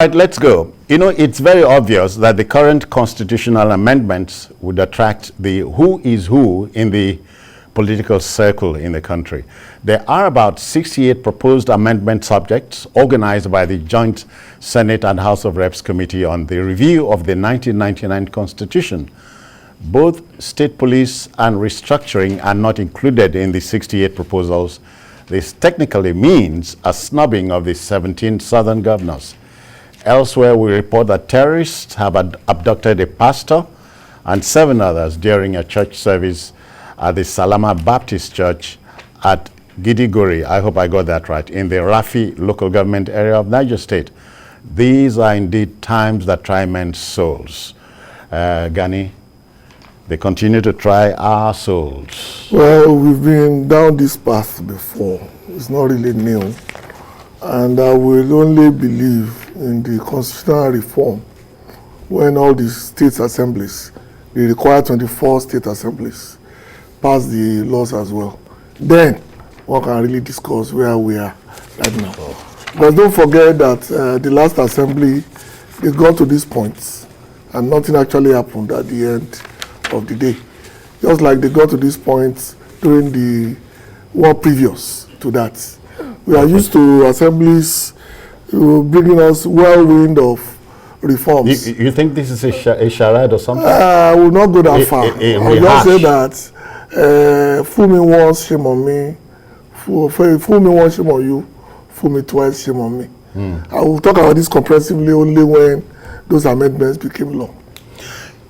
Right, let's go. You know, it's very obvious that the current constitutional amendments would attract the who is who in the political circle in the country. There are about 68 proposed amendment subjects organized by the Joint Senate and House of Reps Committee on the Review of the 1999 Constitution. Both state police and restructuring are not included in the 68 proposals. This technically means a snubbing of the 17 southern governors. Elsewhere, we report that terrorists have abducted a pastor and 7 others during a church service at the Salama Baptist Church at Gidigori, I hope I got that right, in the Rafi local government area of Niger State. These are indeed times that try men's souls. Gani, they continue to try our souls. Well, we've been down this path before. It's not really new. And I will only believe in the constitutional reform when all the state assemblies, they require 24 state assemblies, pass the laws as well. Then one can really discuss where we are right now. But don't forget that the last assembly, they got to this point and nothing actually happened at the end of the day. Just like they got to this point during the war previous to that. We are used to assemblies bringing us whirlwind of reforms. You think this is a charade or something? I will not go that far. I will just say that fool me once, shame on me. Fool me once, shame on you. Fool me twice, shame on me. I will talk about this comprehensively only when those amendments became law.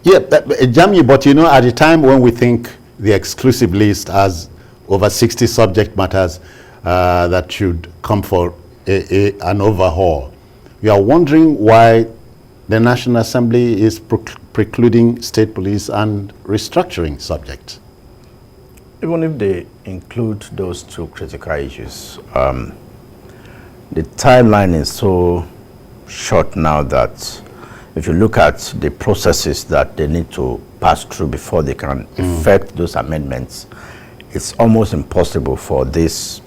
Yeah, Jami, but you know, at the time when we think the exclusive list has over 60 subject matters that should come for an overhaul, we are wondering why the National Assembly is precluding state police and restructuring subjects. Even if they include those two critical issues, the timeline is so short now that if you look at the processes that they need to pass through before they can effect those amendments, it's almost impossible for this,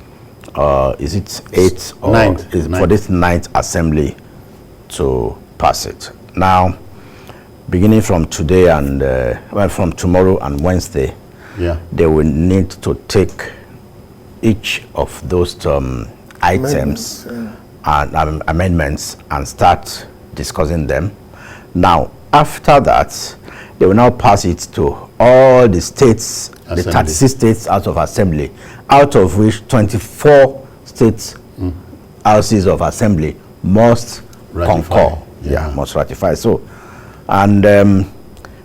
is it 8th or ninth. For this 9th assembly to pass it. Now, beginning from today and, well, from tomorrow and Wednesday, they will need to take each of those items and amendments and start discussing them. Now, after that, they will now pass it to all the states, the 36 states out of assembly, out of which 24 states houses of assembly must concur. Must ratify. So, and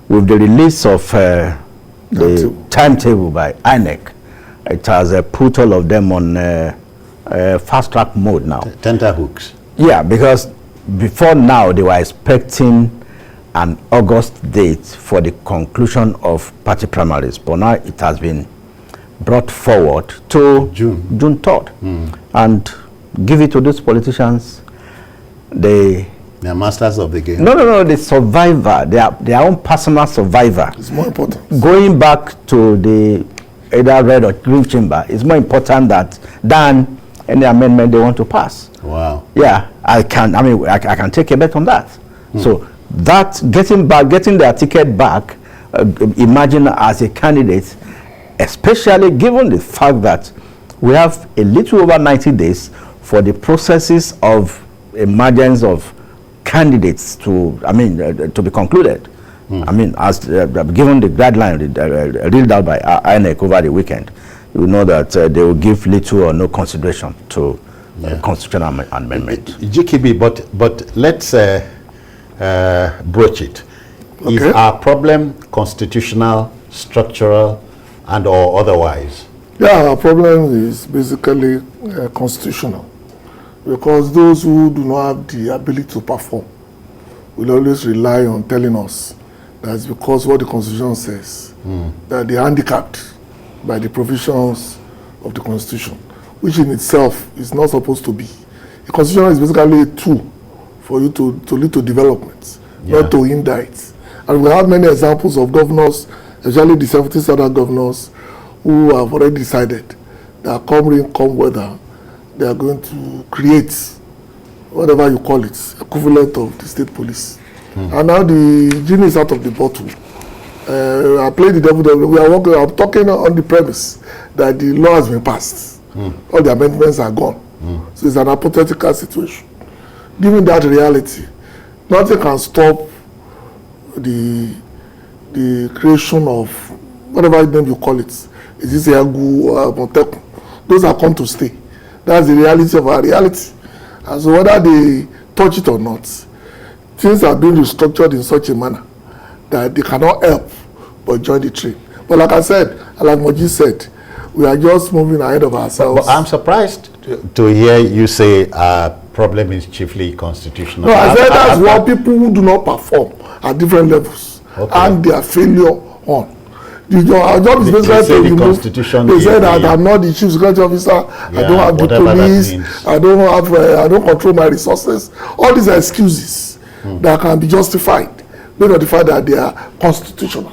with the release of the timetable by INEC, it has put all of them on fast track mode now. Tenterhooks. Yeah, because before now they were expecting an August date for the conclusion of party primaries, but now it has been brought forward to June 3rd. And give it to those politicians, they are masters of the game. No, the survivor, their own personal survivor. It's more important. Going back to the either red or green chamber is more important than any amendment they want to pass. Wow. Yeah, I can take a bet on that. So that getting their ticket back, imagine as a candidate, especially given the fact that we have a little over 90 days for the processes of emergence of candidates to be concluded. As given the guideline read out by INEC over the weekend, you know that they will give little or no consideration to constitutional amendment. GKB, but let's broach it. Okay. Is our problem constitutional, structural, and or otherwise? Yeah, our problem is basically constitutional, because those who do not have the ability to perform will always rely on telling us that's because what the Constitution says, that they are handicapped by the provisions of the Constitution, which in itself is not supposed to be. The Constitution is basically a tool for you to lead to development, not to hinder it. And we have many examples of governors, especially the 70 southern governors, who have already decided that come rain, come weather, they are going to create whatever you call it, equivalent of the state police. And now the genie is out of the bottle. I play the devil. I'm talking on the premise that the law has been passed. All the amendments are gone. So it's an hypothetical situation. Given that reality, nothing can stop the creation of whatever name you call it. Is this Yagu, Monteku? Those are come to stay. That's the reality of our reality. And so whether they touch it or not, things are being restructured in such a manner that they cannot help but join the train. But like I said, like Moji said, we are just moving ahead of ourselves. But I'm surprised to hear you say our problem is chiefly constitutional. No, I said that's what people who do not perform at different levels and their failure on. Our job is basically to remove. They said that I'm not the chief security officer. I don't have the police. I don't control my resources. All these are excuses that can be justified based on the fact that they are constitutional.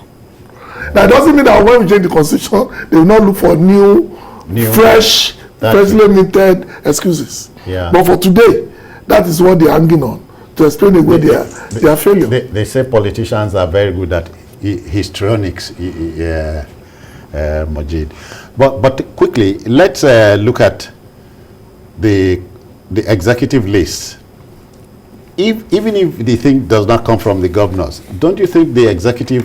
That doesn't mean that when we change the constitution, they will not look for new fresh, freshly minted excuses. Yeah. But for today, that is what they're hanging on to explain away their failure. They say politicians are very good at histrionics, Majid. But quickly, let's look at the executive list. Even if the thing does not come from the governors, don't you think the executive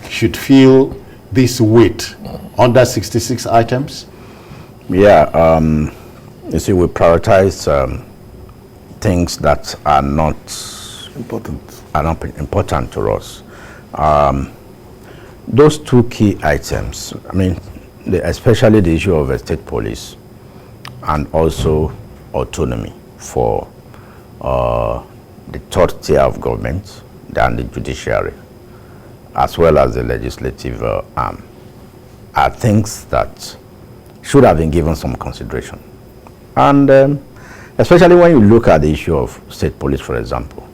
should feel this weight under 66 items? Yeah, you see, we prioritize things that are not important to us. Those two key items, I mean, especially the issue of state police and also autonomy for the third tier of government and the judiciary, as well as the legislative arm, are things that should have been given some consideration. And especially when you look at the issue of state police, for example,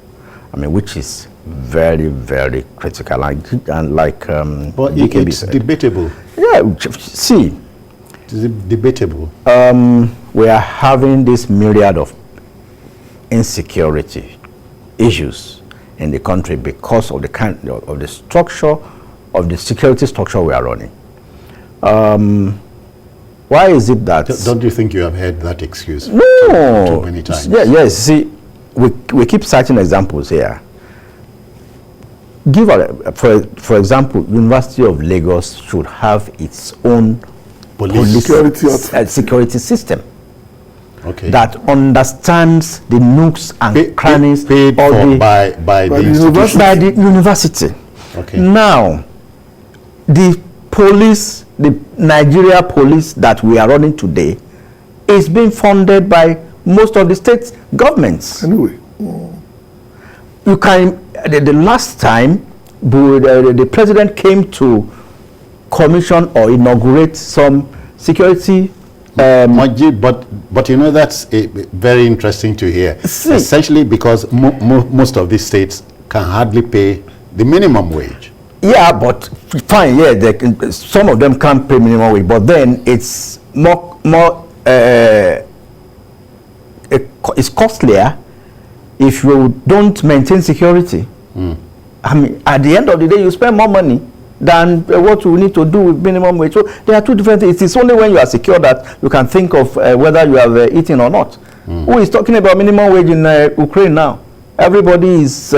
I mean, which is very, very critical. And like but it's said, debatable. Yeah, see. Is it debatable? We are having this myriad of insecurity issues in the country because of the kind of the structure of the security structure we are running. Why is it that? Don't you think you have heard that excuse too many times? Yeah, yes. See, we keep citing examples here. For example, University of Lagos should have its own police security system. Okay. That understands the nooks and crannies paid for by the university. Okay. Now, the police, the Nigeria police that we are running today, is being funded by most of the state governments. Anyway, you can. The last time the president came to commission or inaugurate some security. But you know, that's very interesting to hear. See, essentially because most of these states can hardly pay the minimum wage. Yeah, but fine. Yeah, some of them can't pay minimum wage, but then it's it's costlier if you don't maintain security. I mean, at the end of the day, you spend more money than what you need to do with minimum wage. So there are two different things. It's only when you are secure that you can think of whether you have eaten or not. Who is talking about minimum wage in Ukraine now? Everybody is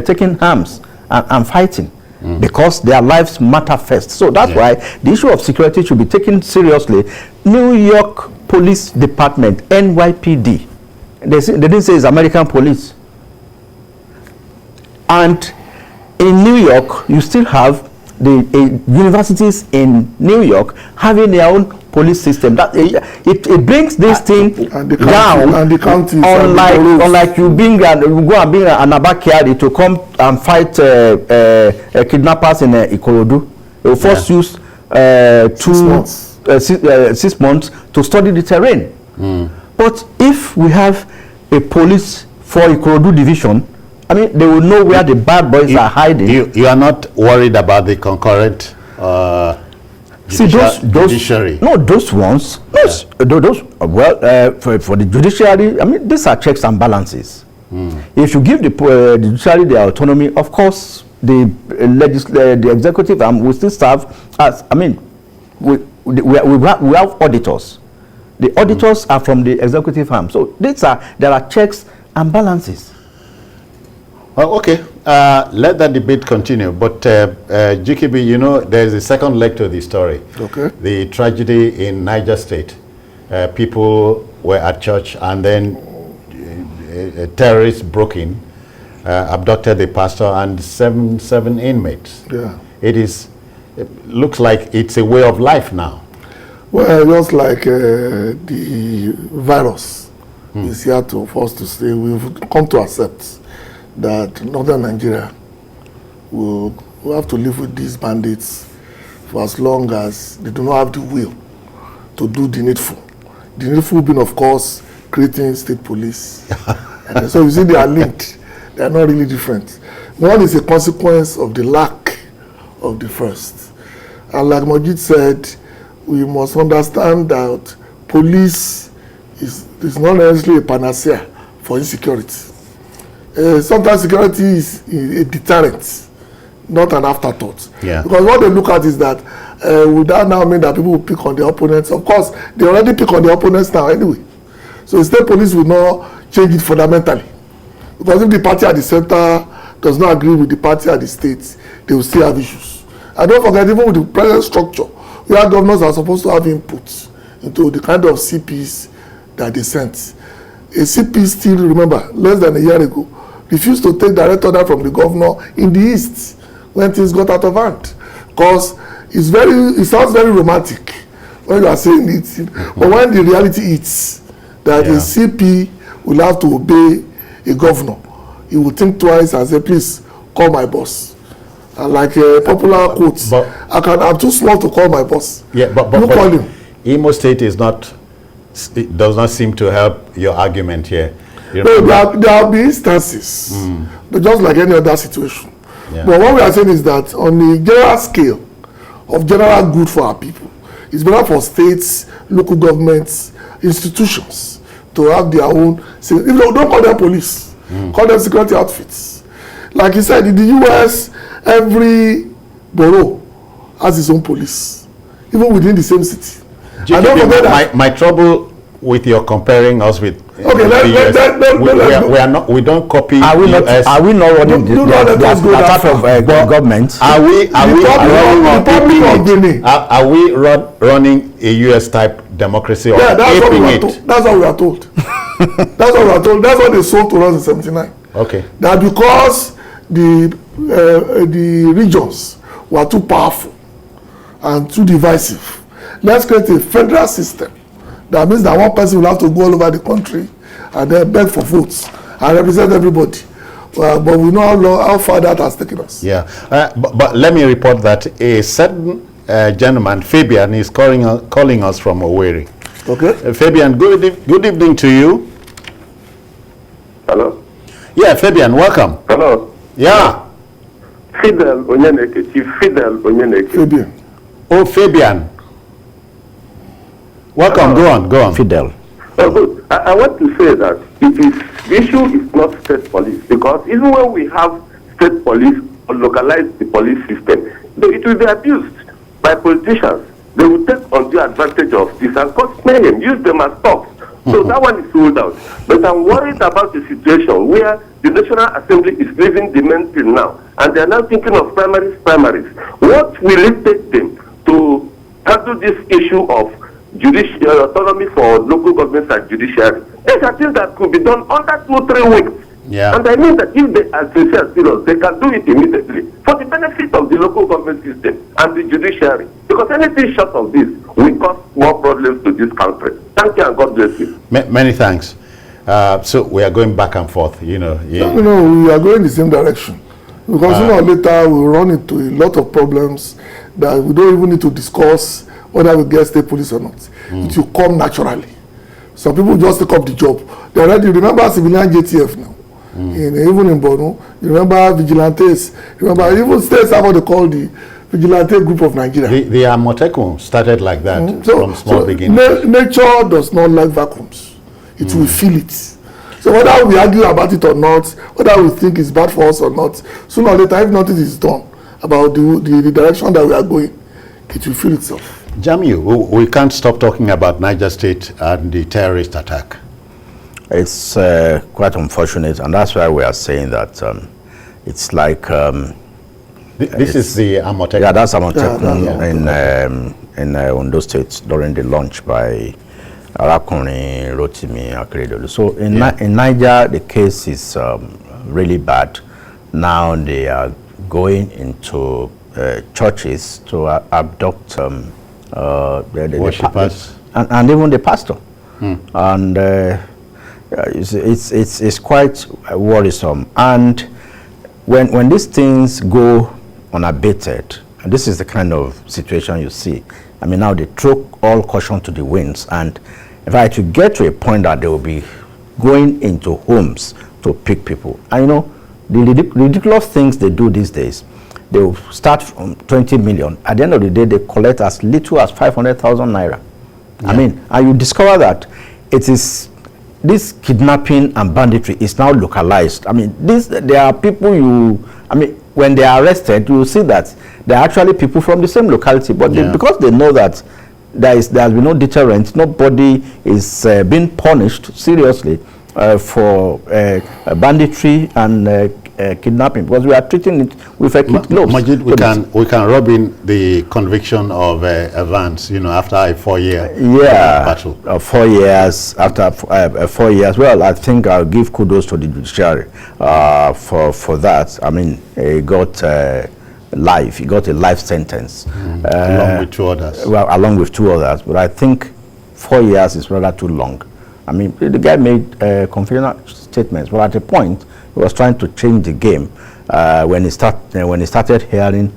taking arms and fighting because their lives matter first. So that's why the issue of security should be taken seriously. New York Police Department, NYPD, they didn't say it's American police. And in New York, you still have the universities in New York having their own police system. That it brings this thing down. And the counties. Unlike you go and bring an Abakari to come and fight kidnappers in Ikorodu. It will force you 6 months to study the terrain. But if we have a police for Ikorodu division, I mean, they will know where the bad boys are hiding. You are not worried about the concurrent judiciary. No, those ones. Those, for the judiciary, I mean, these are checks and balances. If you give the judiciary their autonomy, of course, the executive will still serve as. I mean, we have auditors. The auditors are from the executive arm. So there are checks and balances. Well, okay. Let that debate continue. But GKB, you know, there's a second leg to the story. Okay. The tragedy in Niger State. People were at church and then terrorists broke in, abducted the pastor and seven inmates. Yeah. It looks like it's a way of life now. Well, just like the virus is here for us to stay, we've come to accept that northern Nigeria will have to live with these bandits for as long as they do not have the will to do the needful. The needful being, of course, creating state police. And so you see they are linked. They are not really different. One is a consequence of the lack of the first. And like Majid said, we must understand that police is not necessarily a panacea for insecurity. Sometimes security is a deterrent, not an afterthought. Yeah. Because what they look at is that would that now mean that people will pick on their opponents? Of course, they already pick on their opponents now anyway. So state police will not change it fundamentally. Because if the party at the center does not agree with the party at the state, they will still have issues. And don't forget, even with the present structure, where governors are supposed to have input into the kind of CPs that they sent. A CP still, remember, less than a year ago, refused to take direct order from the governor in the east when things got out of hand. Because it sounds very romantic when you are saying it, but when the reality is that a CP will have to obey a governor, he will think twice and say, please, call my boss. And like a popular quote, I'm too small to call my boss. Yeah, but call him. Imo State does not seem to help your argument here. No, there will be instances, but just like any other situation. Yeah. But what we are saying is that on the general scale of general good for our people, it's better for states, local governments, institutions to have their own. If you don't call them police, call them security outfits. Like he said, in the US, every borough has its own police, even within the same city. I don't forget that. My trouble with your comparing us with we don't copy are we US. Are we not running the type of government? Are we running a US type democracy? Yeah, that's what we are told. That's what we are told. That's what we are told. That's what they sold to us in '79. Okay. That because the regions were too powerful and too divisive, let's create a federal system. That means that one person will have to go all over the country and then beg for votes and represent everybody. But we know how far that has taken us. Yeah, but let me report that a certain gentleman, Fabian, is calling us from Owerri. Okay. Fabian, good evening to you. Hello. Yeah, Fabian, welcome. Hello. Yeah. Fidel Onyeneke, Chief Fidel Onyeneke. Fabian. Oh, Fabian. Welcome. Go on. Fidel. Good. I want to say that the issue is not state police, because even when we have state police or localize the police system, it will be abused by politicians. They will take undue advantage of this and cause mayhem, use them as stops. So that one is ruled out. But I'm worried about the situation where the National Assembly is leaving the mainstream now, and they are now thinking of primaries. What will it take them to handle this issue of judicial autonomy for local governments and judiciary? There's a thing that could be done under 2-3 weeks. Yeah. And I mean that if they are sincere serious, they can do it immediately for the benefit of the local government system and the judiciary. Because anything short of this will cause more problems to this country. Thank you and God bless you. Many thanks. So we are going back and forth, you know. Yeah. No, we are going the same direction. Because sooner or later we'll run into a lot of problems that we don't even need to discuss whether we get state police or not. It will come naturally. Some people just take up the job. They already remember civilian JTF now. Even in Borno, you remember vigilantes. Remember even states have what they call the vigilante group of Nigeria. The Amotekun started like that from small beginnings. Nature does not like vacuums. It will feel it. So whether we argue about it or not, whether we think it's bad for us or not, sooner or later, if nothing is done about the direction that we are going, it will feel itself. Jamiu, we can't stop talking about Niger State and the terrorist attack. It's quite unfortunate, and that's why we are saying that it's like... this is the Amotekun. Yeah, that's Amotekun in Ondo State during the launch by Arakuni, Rotimi, Akeredolu. So in Niger, the case is really bad. Now they are going into churches to abduct the worshippers and even the pastor. And it's quite worrisome. And when these things go unabated, and this is the kind of situation you see. I mean, now they throw all caution to the winds, and if I to get to a point that they will be going into homes to pick people, and you know, the ridiculous things they do these days, they will start from 20 million. At the end of the day, they collect as little as 500,000 naira. I mean, and you discover that it is this kidnapping and banditry is now localized. I mean, there are people when they are arrested, you will see that they are actually people from the same locality, but because they know that there has been no deterrent, nobody is being punished seriously for banditry and kidnapping, because we are treating it with a kid gloves. Majid, we can rub in the conviction of Evans, you know, after a 4-year battle. 4 years after 4 years. Well, I think I'll give kudos to the judiciary for that. I mean, he got life. He got a life sentence along with 2 others. Well, along with 2 others, but I think 4 years is rather too long. I mean, the guy made confidential statements, but at a point he was trying to change the game when he started hearing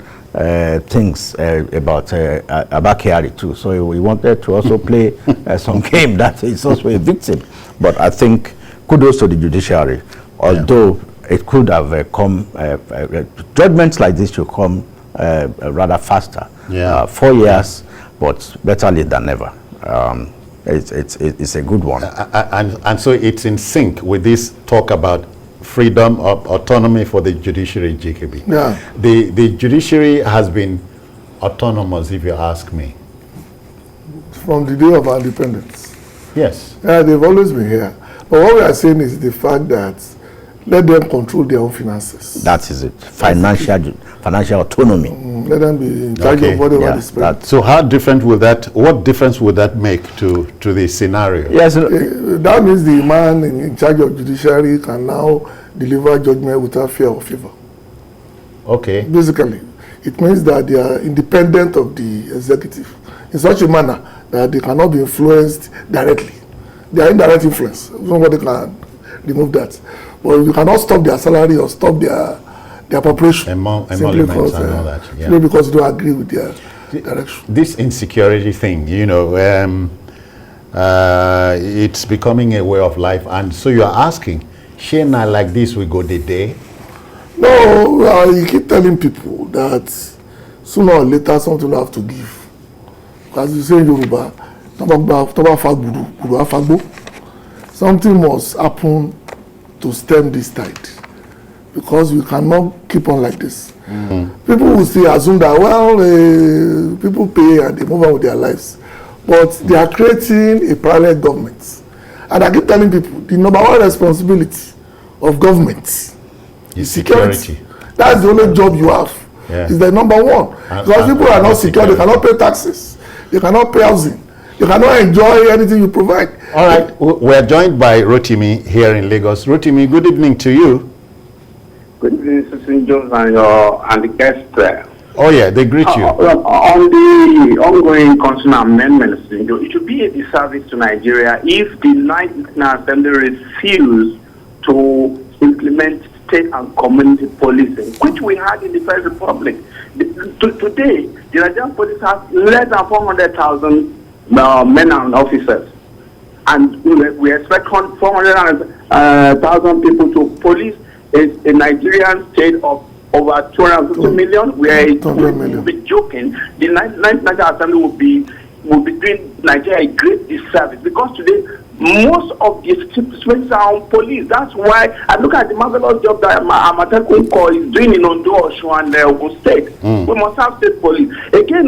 things about Abakari too. So he wanted to also play some game that he's also a victim. But I think kudos to the judiciary, although it could have come, judgments like this should come rather faster. 4 years, but better late than never. It's a good one. And so it's in sync with this talk about freedom of autonomy for the judiciary, JKB. Yeah. The judiciary has been autonomous, if you ask me. From the day of our independence. Yes. Yeah, they've always been here. But what we are saying is the fact that let them control their own finances. That is it. Financial autonomy. Let them be in charge of whatever they spend. So what difference would that make to the scenario? Yes. That means the man in charge of judiciary can now deliver judgment without fear or favor. Okay. Basically, it means that they are independent of the executive in such a manner that they cannot be influenced directly. They are indirect influence. Nobody can remove that. But you cannot stop their salary or stop their preparation. Simply because, and all that. Simply because you don't agree with their direction. This insecurity thing, you know, it's becoming a way of life. And so you are asking, Shena, like this we go the day? No, you keep telling people that sooner or later something will have to give. As you say in Yoruba, something must happen to stem this tide, because we cannot keep on like this. People will still assume that, well, people pay and they move on with their lives, but they are creating a parallel government. And I keep telling people, the number one responsibility of government is security. That's the only job you have. It's the number one. Because people are not secure, they cannot pay taxes, they cannot pay housing, you cannot enjoy anything you provide. All right, we're joined by Rotimi here in Lagos. Rotimi, good evening to you. Good evening, Mr. Jones and the guests there. Oh yeah, they greet you. On the ongoing constitutional amendments, it should be a disservice to Nigeria if the National Assembly refuse to implement state and community policing, which we had in the First Republic. Today, the Nigerian police has less than 400,000 men and officers, and we expect 400,000 people to police a Nigerian state of over 250 million, where it 200 will million. be joking. The Ninth National Assembly will be doing Nigeria a great disservice, because today most of the strengths are on police. That's why I look at the marvelous job that Amatekun is doing in Ondo, Osun, and Ogun State. We must have state police. Again,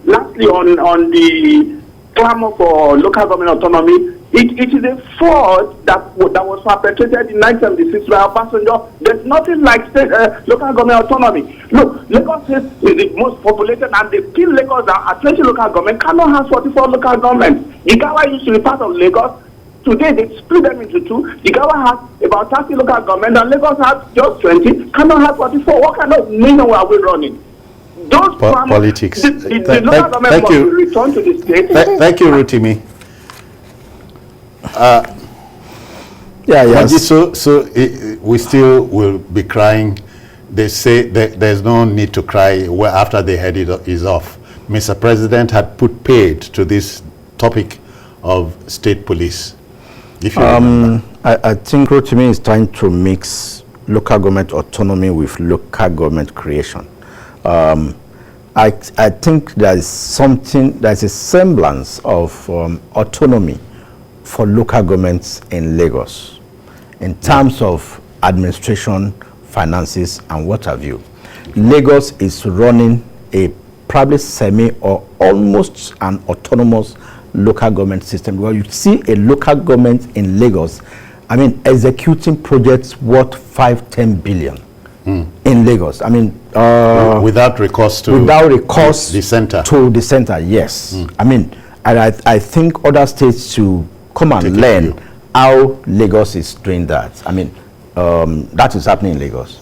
lastly on the clamour for local government autonomy, it is a fraud that was perpetrated in 1976 by Obasanjo. There's nothing like state local government autonomy. Look, Lagos State is the most populated, and they kill Lagos at 20 local government. Kano has 44 local governments. Igawa used to be part of Lagos. Today they split them into two. Igawa has about 30 local government, and Lagos has just 20. Kano has 44. What kind of nation are we running? Those politics. The local government must return to the state. Thank you, Rotimi. Yes. So we still will be crying. They say that there's no need to cry after the head is off. Mr. President had put paid to this topic of state police. If you remember. I think Rotimi is trying to mix local government autonomy with local government creation. I think there's a semblance of autonomy for local governments in Lagos in terms of administration, finances, and what have you. Lagos is running a probably semi or almost an autonomous local government system, where you see a local government in Lagos, I mean, executing projects worth 5-10 billion in Lagos. I mean, without recourse to the center. To the center, yes. I mean, I think other states should come and learn how Lagos is doing that. I mean, that is happening in Lagos.